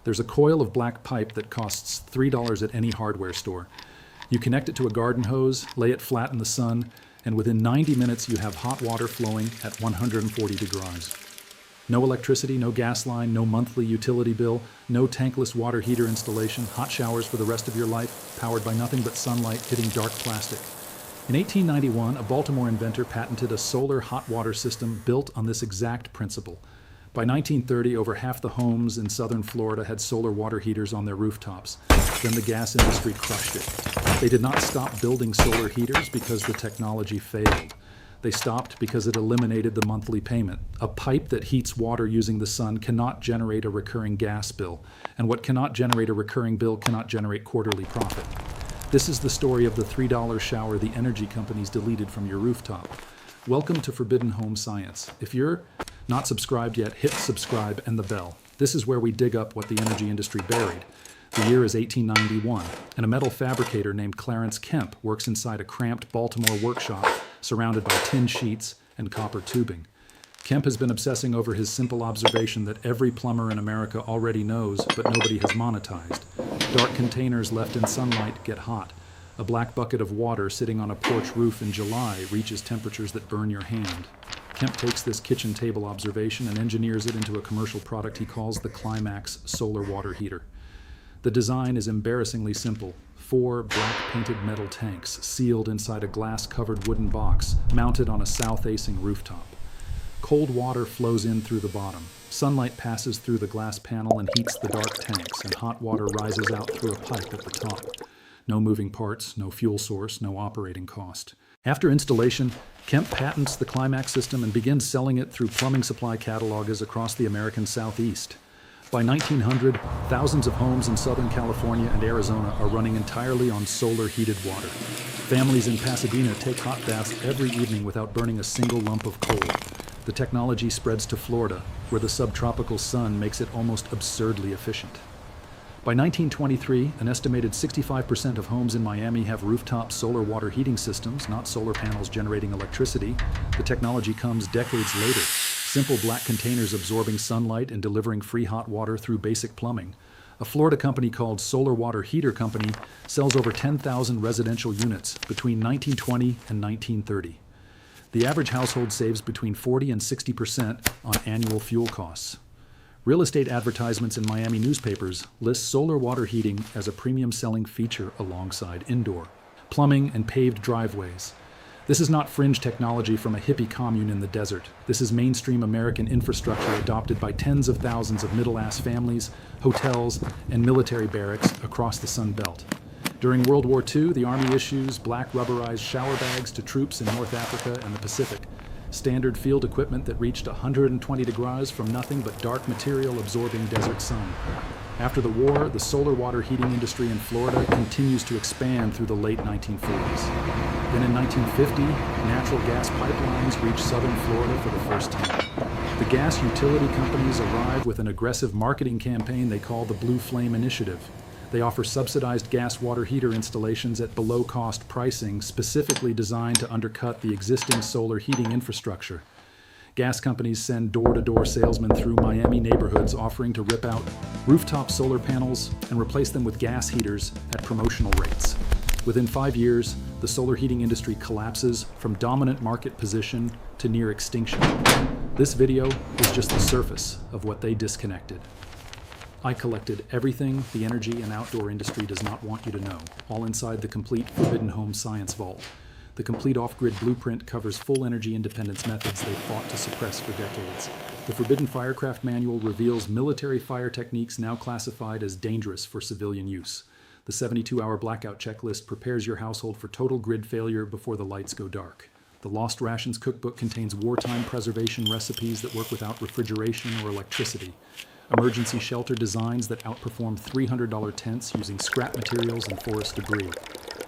There's a coil of black pipe that costs $3 at any hardware store. You connect it to a garden hose, lay it flat in the sun, and within 90 minutes you have hot water flowing at 140 degrees. No electricity, no gas line, no monthly utility bill, no tankless water heater installation, hot showers for the rest of your life, powered by nothing but sunlight hitting dark plastic. In 1891, a Baltimore inventor patented a solar hot water system built on this exact principle. By 1930, over half the homes in southern Florida had solar water heaters on their rooftops. Then the gas industry crushed it. They did not stop building solar heaters because the technology failed. They stopped because it eliminated the monthly payment. A pipe that heats water using the sun cannot generate a recurring gas bill, and what cannot generate a recurring bill cannot generate quarterly profit. This is the story of the $3 shower the energy companies deleted from your rooftop. Welcome to Forbidden Home Science. If you're not subscribed yet, hit subscribe and the bell. This is where we dig up what the energy industry buried. The year is 1891, and a metal fabricator named Clarence Kemp works inside a cramped Baltimore workshop surrounded by tin sheets and copper tubing. Kemp has been obsessing over his simple observation that every plumber in America already knows, but nobody has monetized. Dark containers left in sunlight get hot. A black bucket of water sitting on a porch roof in July reaches temperatures that burn your hand. Kemp takes this kitchen table observation and engineers it into a commercial product he calls the Climax Solar Water Heater. The design is embarrassingly simple. 4 black painted metal tanks sealed inside a glass-covered wooden box mounted on a south-facing rooftop. Cold water flows in through the bottom. Sunlight passes through the glass panel and heats the dark tanks, and hot water rises out through a pipe at the top. No moving parts, no fuel source, no operating cost. After installation, Kemp patents the Climax system and begins selling it through plumbing supply catalogs across the American Southeast. By 1900, thousands of homes in Southern California and Arizona are running entirely on solar-heated water. Families in Pasadena take hot baths every evening without burning a single lump of coal. The technology spreads to Florida, where the subtropical sun makes it almost absurdly efficient. By 1923, an estimated 65% of homes in Miami have rooftop solar water heating systems, not solar panels generating electricity. The technology comes decades later. Simple black containers absorbing sunlight and delivering free hot water through basic plumbing. A Florida company called Solar Water Heater Company sells over 10,000 residential units between 1920 and 1930. The average household saves between 40 and 60% on annual fuel costs. Real estate advertisements in Miami newspapers list solar water heating as a premium selling feature alongside indoor plumbing and paved driveways. This is not fringe technology from a hippie commune in the desert. This is mainstream American infrastructure adopted by tens of thousands of middle-class families, hotels, and military barracks across the Sun Belt. During World War II, the Army issues black rubberized shower bags to troops in North Africa and the Pacific. Standard field equipment that reached 120 degrees from nothing but dark material absorbing desert sun. After the war, the solar water heating industry in Florida continues to expand through the late 1940s. Then in 1950, natural gas pipelines reached southern Florida for the first time. The gas utility companies arrive with an aggressive marketing campaign they call the Blue Flame Initiative. They offer subsidized gas water heater installations at below-cost pricing specifically designed to undercut the existing solar heating infrastructure. Gas companies send door-to-door salesmen through Miami neighborhoods offering to rip out rooftop solar panels and replace them with gas heaters at promotional rates. Within 5 years, the solar heating industry collapses from dominant market position to near extinction. This video is just the surface of what they disconnected. I collected everything the energy and outdoor industry does not want you to know, all inside the complete Forbidden Home Science Vault. The complete off-grid blueprint covers full energy independence methods they fought to suppress for decades. The Forbidden Firecraft Manual reveals military fire techniques now classified as dangerous for civilian use. The 72-hour blackout checklist prepares your household for total grid failure before the lights go dark. The Lost Rations cookbook contains wartime preservation recipes that work without refrigeration or electricity. Emergency shelter designs that outperform $300 tents using scrap materials and forest debris.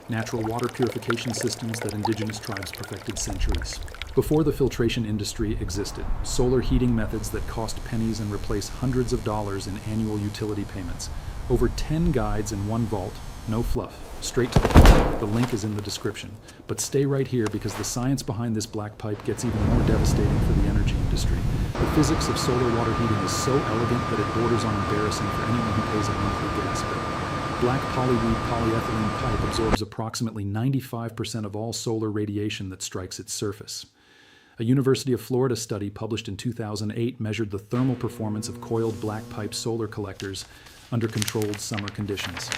Natural water purification systems that indigenous tribes perfected centuries. Before the filtration industry existed, solar heating methods that cost pennies and replace hundreds of dollars in annual utility payments. Over 10 guides in one vault, no fluff, straight to the point. The link is in the description. But stay right here because the science behind this black pipe gets even more devastating for the energy industry. The physics of solar water heating is so elegant that it borders on embarrassing for anyone who pays a monthly gas bill. Black polyethylene pipe absorbs approximately 95% of all solar radiation that strikes its surface. A University of Florida study published in 2008 measured the thermal performance of coiled black pipe solar collectors under controlled summer conditions.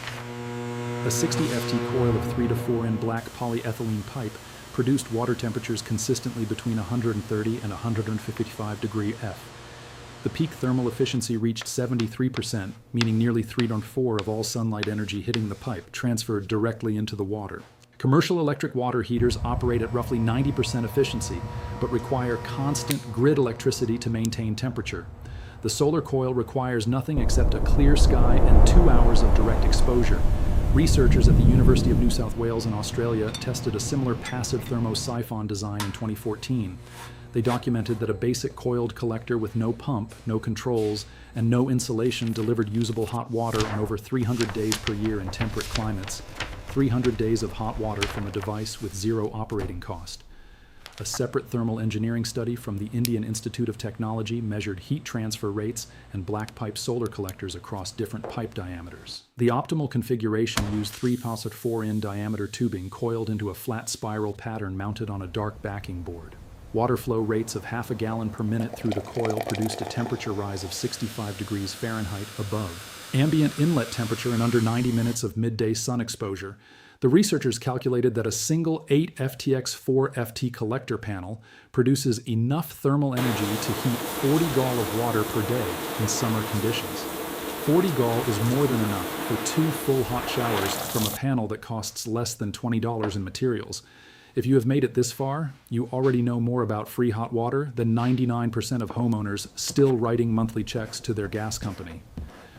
A 60 FT coil of 3 to 4 in black polyethylene pipe produced water temperatures consistently between 130 and 155 degree F. The peak thermal efficiency reached 73%, meaning nearly 3/4 of all sunlight energy hitting the pipe transferred directly into the water. Commercial electric water heaters operate at roughly 90% efficiency, but require constant grid electricity to maintain temperature. The solar coil requires nothing except a clear sky and 2 hours of direct exposure. Researchers at the University of New South Wales in Australia tested a similar passive thermosiphon design in 2014. They documented that a basic coiled collector with no pump, no controls, and no insulation delivered usable hot water on over 300 days per year in temperate climates. 300 days of hot water from a device with zero operating cost. A separate thermal engineering study from the Indian Institute of Technology measured heat transfer rates and black pipe solar collectors across different pipe diameters. The optimal configuration used 3.4 in diameter tubing coiled into a flat spiral pattern mounted on a dark backing board. Water flow rates of half a gallon per minute through the coil produced a temperature rise of 65 degrees Fahrenheit above ambient inlet temperature in under 90 minutes of midday sun exposure. The researchers calculated that a single 8 FTX 4 FT collector panel produces enough thermal energy to heat 40 gall of water per day in summer conditions. 40 gall is more than enough for 2 full hot showers from a panel that costs less than $20 in materials. If you have made it this far, you already know more about free hot water than 99% of homeowners still writing monthly checks to their gas company.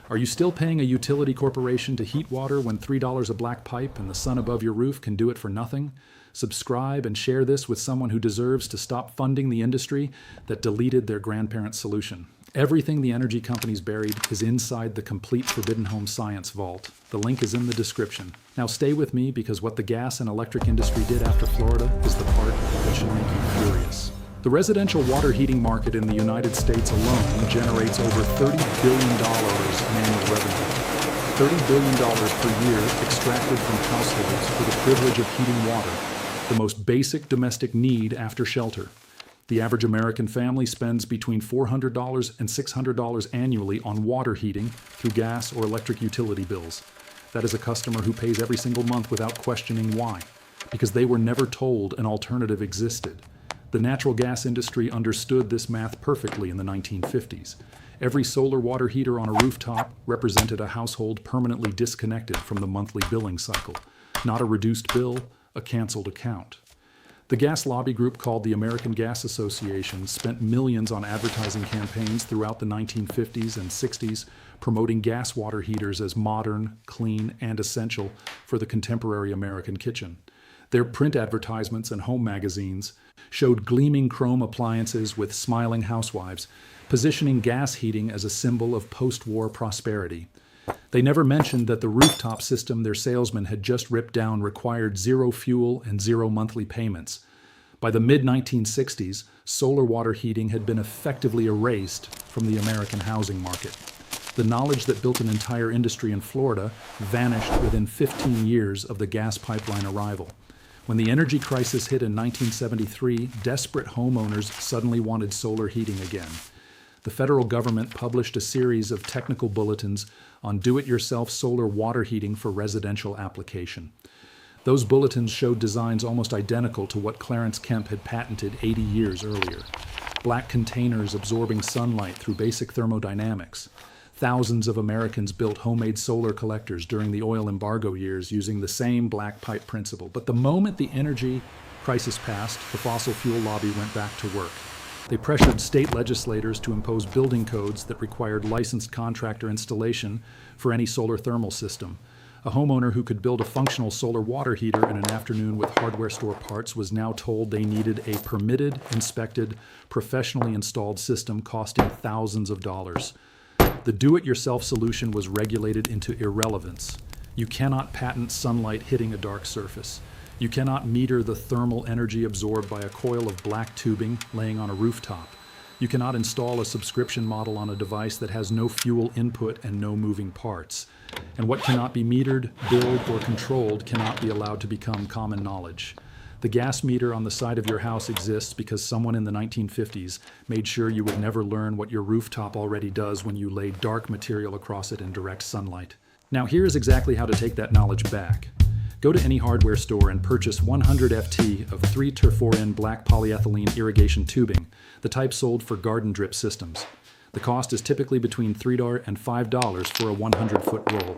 Are you still paying a utility corporation to heat water when $3 a black pipe and the sun above your roof can do it for nothing? Subscribe and share this with someone who deserves to stop funding the industry that deleted their grandparents' solution. Everything the energy companies buried is inside the complete Forbidden Home Science vault. The link is in the description. Now stay with me because what the gas and electric industry did after Florida is the part that should make you furious. The residential water heating market in the United States alone generates over $30 billion in annual revenue. $30 billion per year extracted from households for the privilege of heating water, the most basic domestic need after shelter. The average American family spends between $400 and $600 annually on water heating through gas or electric utility bills. That is a customer who pays every single month without questioning why, because they were never told an alternative existed. The natural gas industry understood this math perfectly in the 1950s. Every solar water heater on a rooftop represented a household permanently disconnected from the monthly billing cycle. Not a reduced bill, a canceled account. The gas lobby group called the American Gas Association spent millions on advertising campaigns throughout the 1950s and 60s promoting gas water heaters as modern, clean, and essential for the contemporary American kitchen. Their print advertisements and home magazines showed gleaming chrome appliances with smiling housewives, positioning gas heating as a symbol of post-war prosperity. They never mentioned that the rooftop system their salesman had just ripped down required zero fuel and zero monthly payments. By the mid-1960s, solar water heating had been effectively erased from the American housing market. The knowledge that built an entire industry in Florida vanished within 15 years of the gas pipeline arrival. When the energy crisis hit in 1973, desperate homeowners suddenly wanted solar heating again. The federal government published a series of technical bulletins on do-it-yourself solar water heating for residential application. Those bulletins showed designs almost identical to what Clarence Kemp had patented 80 years earlier. Black containers absorbing sunlight through basic thermodynamics. Thousands of Americans built homemade solar collectors during the oil embargo years using the same black pipe principle. But the moment the energy crisis passed, the fossil fuel lobby went back to work. They pressured state legislators to impose building codes that required licensed contractor installation for any solar thermal system. A homeowner who could build a functional solar water heater in an afternoon with hardware store parts was now told they needed a permitted, inspected, professionally installed system costing thousands of dollars. The do-it-yourself solution was regulated into irrelevance. You cannot patent sunlight hitting a dark surface. You cannot meter the thermal energy absorbed by a coil of black tubing laying on a rooftop. You cannot install a subscription model on a device that has no fuel input and no moving parts. And what cannot be metered, billed, or controlled cannot be allowed to become common knowledge. The gas meter on the side of your house exists because someone in the 1950s made sure you would never learn what your rooftop already does when you lay dark material across it in direct sunlight. Now here is exactly how to take that knowledge back. Go to any hardware store and purchase 100 FT of 3 to 4N black polyethylene irrigation tubing, the type sold for garden drip systems. The cost is typically between $3 and $5 for a 100-foot roll.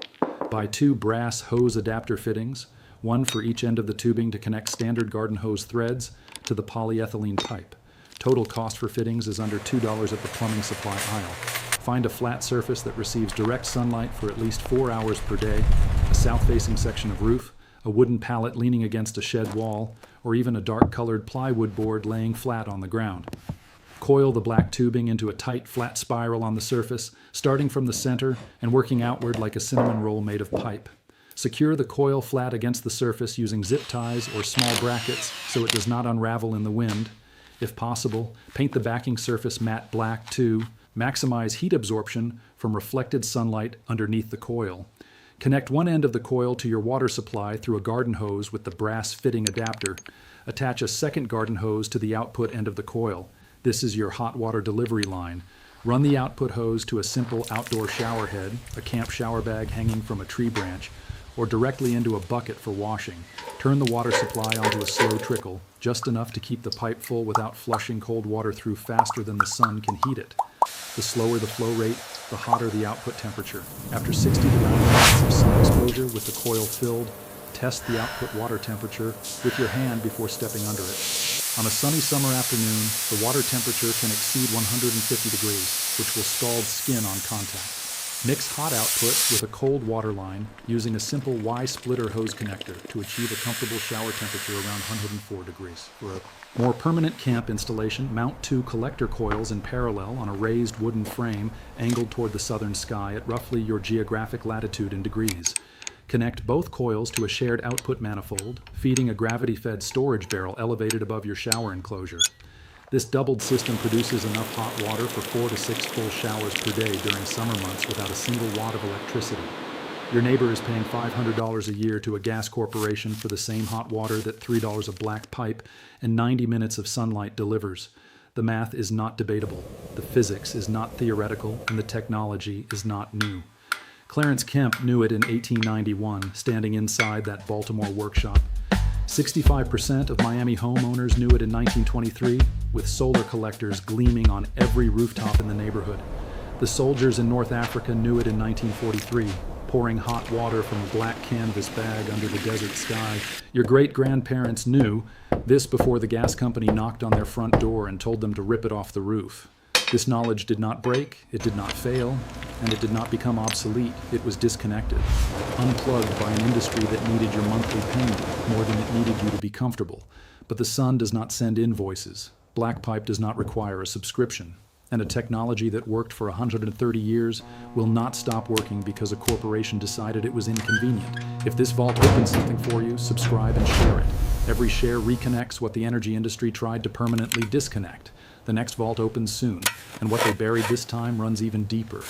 Buy 2 brass hose adapter fittings, one for each end of the tubing to connect standard garden hose threads to the polyethylene pipe. Total cost for fittings is under $2 at the plumbing supply aisle. Find a flat surface that receives direct sunlight for at least 4 hours per day, a south-facing section of roof, a wooden pallet leaning against a shed wall, or even a dark-colored plywood board laying flat on the ground. Coil the black tubing into a tight, flat spiral on the surface, starting from the center and working outward like a cinnamon roll made of pipe. Secure the coil flat against the surface using zip ties or small brackets so it does not unravel in the wind. If possible, paint the backing surface matte black too. Maximize heat absorption from reflected sunlight underneath the coil. Connect one end of the coil to your water supply through a garden hose with the brass fitting adapter. Attach a second garden hose to the output end of the coil. This is your hot water delivery line. Run the output hose to a simple outdoor shower head, a camp shower bag hanging from a tree branch, or directly into a bucket for washing. Turn the water supply onto a slow trickle, just enough to keep the pipe full without flushing cold water through faster than the sun can heat it. The slower the flow rate, the hotter the output temperature. After 60 to 90 minutes of sun exposure with the coil filled, test the output water temperature with your hand before stepping under it. On a sunny summer afternoon, the water temperature can exceed 150 degrees, which will scald skin on contact. Mix hot output with a cold water line using a simple Y-splitter hose connector to achieve a comfortable shower temperature around 104 degrees. For a more permanent camp installation, mount 2 collector coils in parallel on a raised wooden frame angled toward the southern sky at roughly your geographic latitude in degrees. Connect both coils to a shared output manifold, feeding a gravity-fed storage barrel elevated above your shower enclosure. This doubled system produces enough hot water for 4 to 6 full showers per day during summer months without a single watt of electricity. Your neighbor is paying $500 a year to a gas corporation for the same hot water that $3 a black pipe and 90 minutes of sunlight delivers. The math is not debatable, the physics is not theoretical, and the technology is not new. Clarence Kemp knew it in 1891, standing inside that Baltimore workshop. 65% of Miami homeowners knew it in 1923, with solar collectors gleaming on every rooftop in the neighborhood. The soldiers in North Africa knew it in 1943, pouring hot water from a black canvas bag under the desert sky. Your great-grandparents knew this before the gas company knocked on their front door and told them to rip it off the roof. This knowledge did not break, it did not fail, and it did not become obsolete. It was disconnected, unplugged by an industry that needed your monthly payment more than it needed you to be comfortable. But the sun does not send invoices. Black pipe does not require a subscription. And a technology that worked for 130 years will not stop working because a corporation decided it was inconvenient. If this vault opens something for you, subscribe and share it. Every share reconnects what the energy industry tried to permanently disconnect. The next vault opens soon, and what they buried this time runs even deeper.